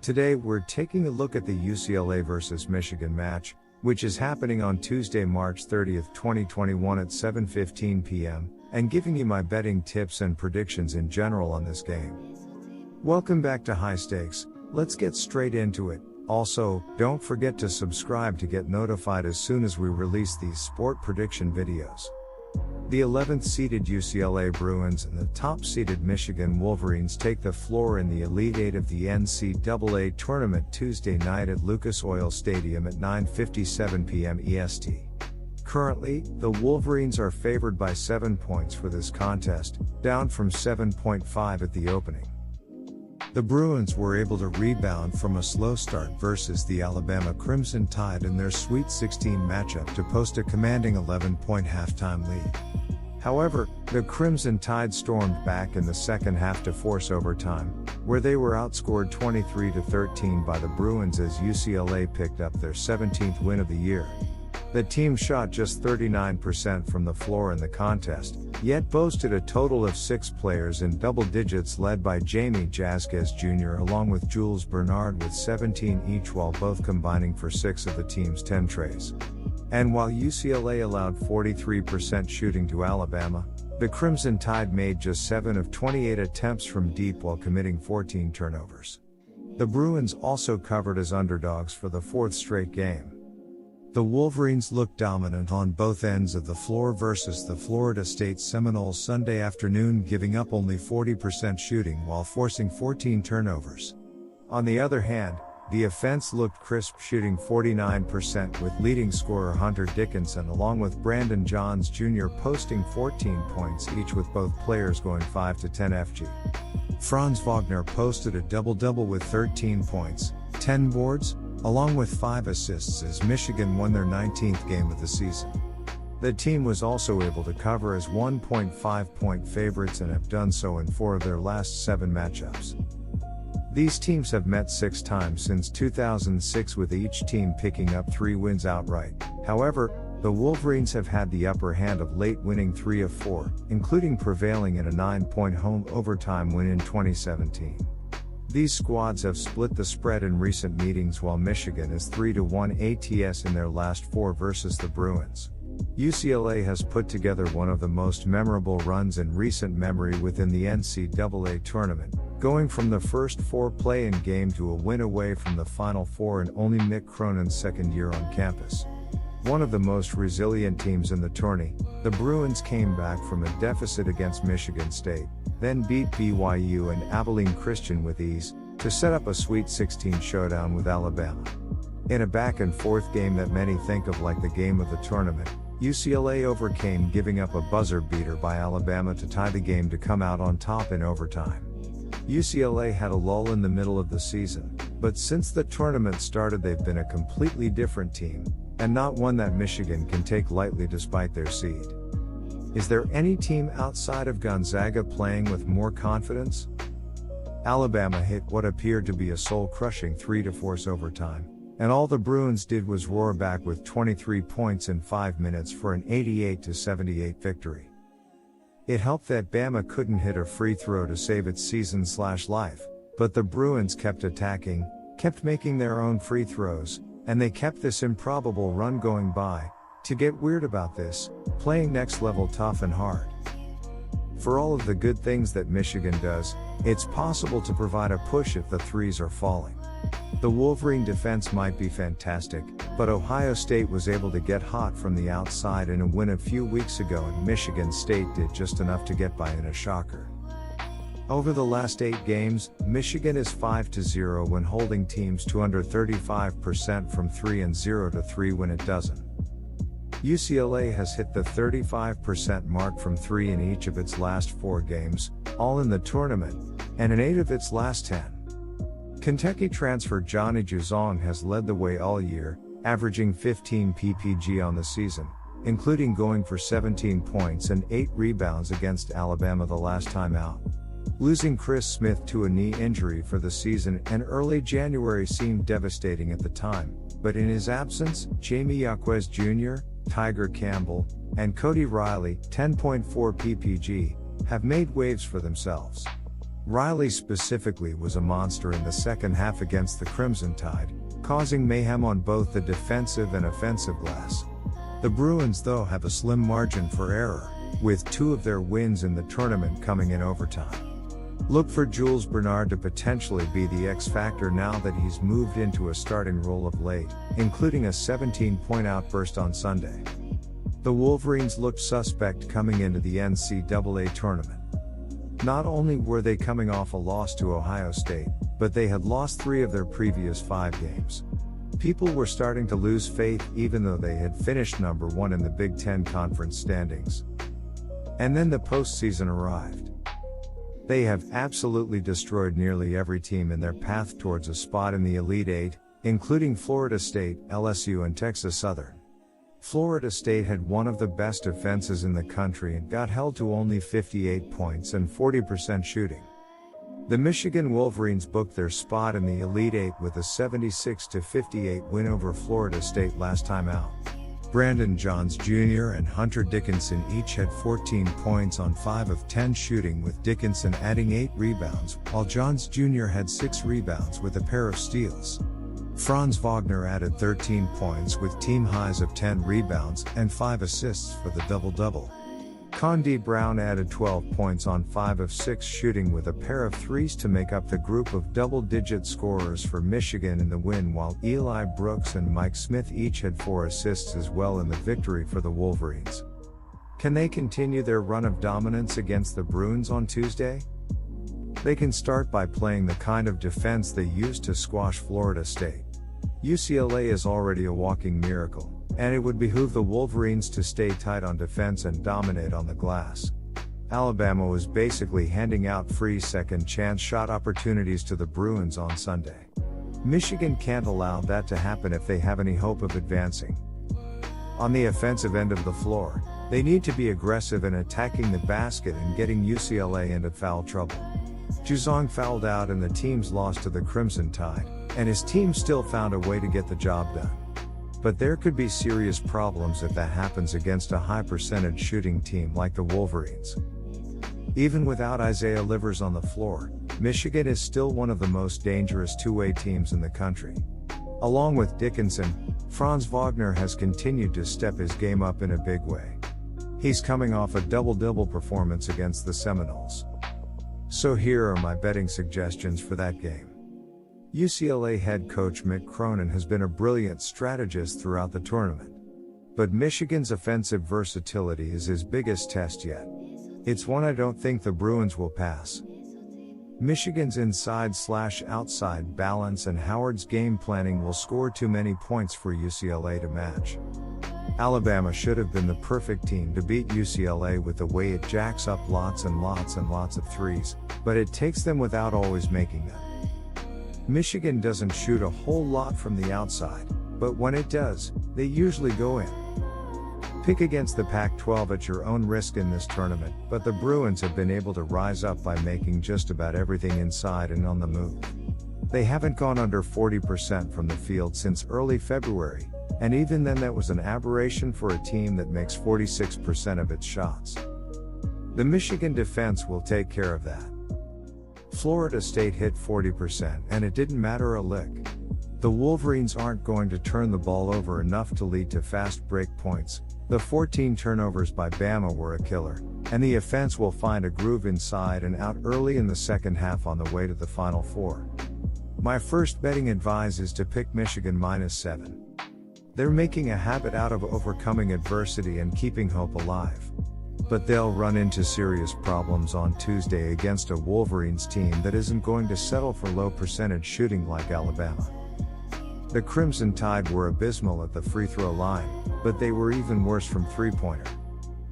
Today we're taking a look at the UCLA vs Michigan match, which is happening on Tuesday, March 30th, 2021 at 7:15 p.m., and giving you my betting tips and predictions in general on this game. Welcome back to High Stakes. Let's get straight into it. Also, don't forget to subscribe to get notified as soon as we release these sport prediction videos. The 11th seeded UCLA Bruins and the top seeded Michigan Wolverines take the floor in the Elite Eight of the NCAA tournament Tuesday night at Lucas Oil Stadium at 9:57 p.m. EST. Currently, the Wolverines are favored by 7 points for this contest, down from 7.5 at the opening. The Bruins were able to rebound from a slow start versus the Alabama Crimson Tide in their Sweet 16 matchup to post a commanding 11-point halftime lead. However, the Crimson Tide stormed back in the second half to force overtime, where they were outscored 23-13 by the Bruins as UCLA picked up their 17th win of the year. The team shot just 39% from the floor in the contest, yet boasted a total of 6 players in double digits led by Jamie Jaskes Jr. along with Jules Bernard with 17 each, while both combining for 6 of the team's 10 trays. And while UCLA allowed 43% shooting to Alabama, the Crimson Tide made just 7 of 28 attempts from deep while committing 14 turnovers. The Bruins also covered as underdogs for the 4th straight game. The Wolverines looked dominant on both ends of the floor versus the Florida State Seminoles Sunday afternoon, giving up only 40% shooting while forcing 14 turnovers. On the other hand, the offense looked crisp, shooting 49% with leading scorer Hunter Dickinson along with Brandon Johns Jr. posting 14 points each, with both players going 5 to 10 FG. Franz Wagner posted a double-double with 13 points, 10 boards, along with 5 assists as Michigan won their 19th game of the season. The team was also able to cover as 1.5-point favorites and have done so in 4 of their last 7 matchups. These teams have met 6 times since 2006, with each team picking up 3 wins outright. However, the Wolverines have had the upper hand of late, winning 3 of 4, including prevailing in a 9-point home overtime win in 2017. These squads have split the spread in recent meetings, while Michigan is 3-1 ATS in their last 4 versus the Bruins. UCLA has put together one of the most memorable runs in recent memory within the NCAA tournament, going from the first 4 play-in game to a win away from the Final Four in only Mick Cronin's second year on campus. One of the most resilient teams in the tourney, the Bruins came back from a deficit against Michigan State, then beat BYU and Abilene Christian with ease, to set up a Sweet 16 showdown with Alabama. In a back-and-forth game that many think of like the game of the tournament, UCLA overcame giving up a buzzer beater by Alabama to tie the game to come out on top in overtime. UCLA had a lull in the middle of the season, but since the tournament started they've been a completely different team, and not one that Michigan can take lightly despite their seed. Is there any team outside of Gonzaga playing with more confidence? Alabama hit what appeared to be a soul-crushing 3 to force overtime, and all the Bruins did was roar back with 23 points in 5 minutes for an 88-78 victory. It helped that Bama couldn't hit a free throw to save its season/life, but the Bruins kept attacking, kept making their own free throws, and they kept this improbable run going by. To get weird about this, playing next level tough and hard. For all of the good things that Michigan does, it's possible to provide a push if the threes are falling. The Wolverine defense might be fantastic, but Ohio State was able to get hot from the outside in a win a few weeks ago, and Michigan State did just enough to get by in a shocker. Over the last 8 games, Michigan is 5-0 when holding teams to under 35% from 3 and 0-3 when it doesn't. UCLA has hit the 35% mark from 3 in each of its last 4 games, all in the tournament, and in 8 of its last 10. Kentucky transfer Johnny Juzong has led the way all year, averaging 15 PPG on the season, including going for 17 points and 8 rebounds against Alabama the last time out. Losing Chris Smith to a knee injury for the season in early January seemed devastating at the time, but in his absence, Jamie Jaquez Jr., Tiger Campbell, and Cody Riley, 10.4 ppg, have made waves for themselves. Riley specifically was a monster in the second half against the Crimson Tide, causing mayhem on both the defensive and offensive glass. The Bruins, though, have a slim margin for error, with 2 of their wins in the tournament coming in overtime. Look for Jules Bernard to potentially be the X factor now that he's moved into a starting role of late, including a 17-point outburst on Sunday. The Wolverines looked suspect coming into the NCAA tournament. Not only were they coming off a loss to Ohio State, but they had lost 3 of their previous 5 games. People were starting to lose faith even though they had finished number 1 in the Big Ten Conference standings. And then the postseason arrived. They have absolutely destroyed nearly every team in their path towards a spot in the Elite Eight, including Florida State, LSU and Texas Southern. Florida State had one of the best defenses in the country and got held to only 58 points and 40% shooting. The Michigan Wolverines booked their spot in the Elite Eight with a 76-58 win over Florida State last time out. Brandon Johns Jr. and Hunter Dickinson each had 14 points on 5 of 10 shooting, with Dickinson adding 8 rebounds, while Johns Jr. had 6 rebounds with a pair of steals. Franz Wagner added 13 points with team highs of 10 rebounds and 5 assists for the double-double. Condi Brown added 12 points on 5 of 6 shooting with a pair of threes to make up the group of double-digit scorers for Michigan in the win, while Eli Brooks and Mike Smith each had 4 assists as well in the victory for the Wolverines. Can they continue their run of dominance against the Bruins on Tuesday? They can start by playing the kind of defense they used to squash Florida State. UCLA is already a walking miracle, and it would behoove the Wolverines to stay tight on defense and dominate on the glass. Alabama was basically handing out free second-chance shot opportunities to the Bruins on Sunday. Michigan can't allow that to happen if they have any hope of advancing. On the offensive end of the floor, they need to be aggressive in attacking the basket and getting UCLA into foul trouble. Juzang fouled out in the team's loss to the Crimson Tide, and his team still found a way to get the job done. But there could be serious problems if that happens against a high-percentage shooting team like the Wolverines. Even without Isaiah Livers on the floor, Michigan is still one of the most dangerous two-way teams in the country. Along with Dickinson, Franz Wagner has continued to step his game up in a big way. He's coming off a double-double performance against the Seminoles. So here are my betting suggestions for that game. UCLA head coach Mick Cronin has been a brilliant strategist throughout the tournament. But Michigan's offensive versatility is his biggest test yet. It's one I don't think the Bruins will pass. Michigan's inside/outside balance and Howard's game planning will score too many points for UCLA to match. Alabama should have been the perfect team to beat UCLA with the way it jacks up lots and lots and lots of threes, but it takes them without always making them. Michigan doesn't shoot a whole lot from the outside, but when it does, they usually go in. Pick against the Pac-12 at your own risk in this tournament, but the Bruins have been able to rise up by making just about everything inside and on the move. They haven't gone under 40% from the field since early February, and even then that was an aberration for a team that makes 46% of its shots. The Michigan defense will take care of that. Florida State hit 40% and it didn't matter a lick. The Wolverines aren't going to turn the ball over enough to lead to fast break points. The 14 turnovers by Bama were a killer, and the offense will find a groove inside and out early in the second half on the way to the Final Four. My first betting advice is to pick Michigan -7. They're making a habit out of overcoming adversity and keeping hope alive. But they'll run into serious problems on Tuesday against a Wolverines team that isn't going to settle for low percentage shooting like Alabama. The Crimson Tide were abysmal at the free throw line, but they were even worse from three-pointer.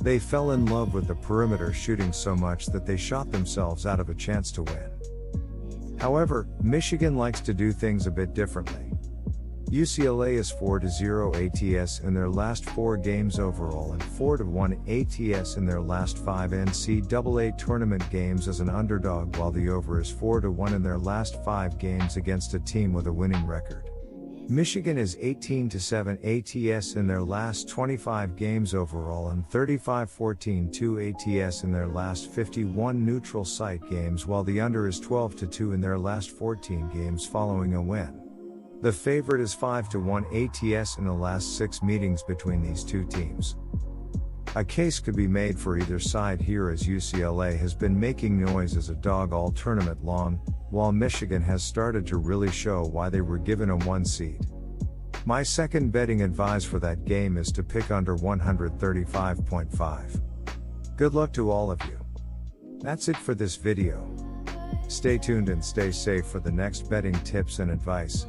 They fell in love with the perimeter shooting so much that they shot themselves out of a chance to win. However, Michigan likes to do things a bit differently. UCLA is 4-0 ATS in their last 4 games overall and 4-1 ATS in their last 5 NCAA tournament games as an underdog, while the over is 4-1 in their last 5 games against a team with a winning record. Michigan is 18-7 ATS in their last 25 games overall and 35-14-2 ATS in their last 51 neutral site games, while the under is 12-2 in their last 14 games following a win. The favorite is 5-1 ATS in the last 6 meetings between these two teams. A case could be made for either side here, as UCLA has been making noise as a dog all tournament long, while Michigan has started to really show why they were given a 1 seed. My second betting advice for that game is to pick under 135.5. Good luck to all of you. That's it for this video. Stay tuned and stay safe for the next betting tips and advice.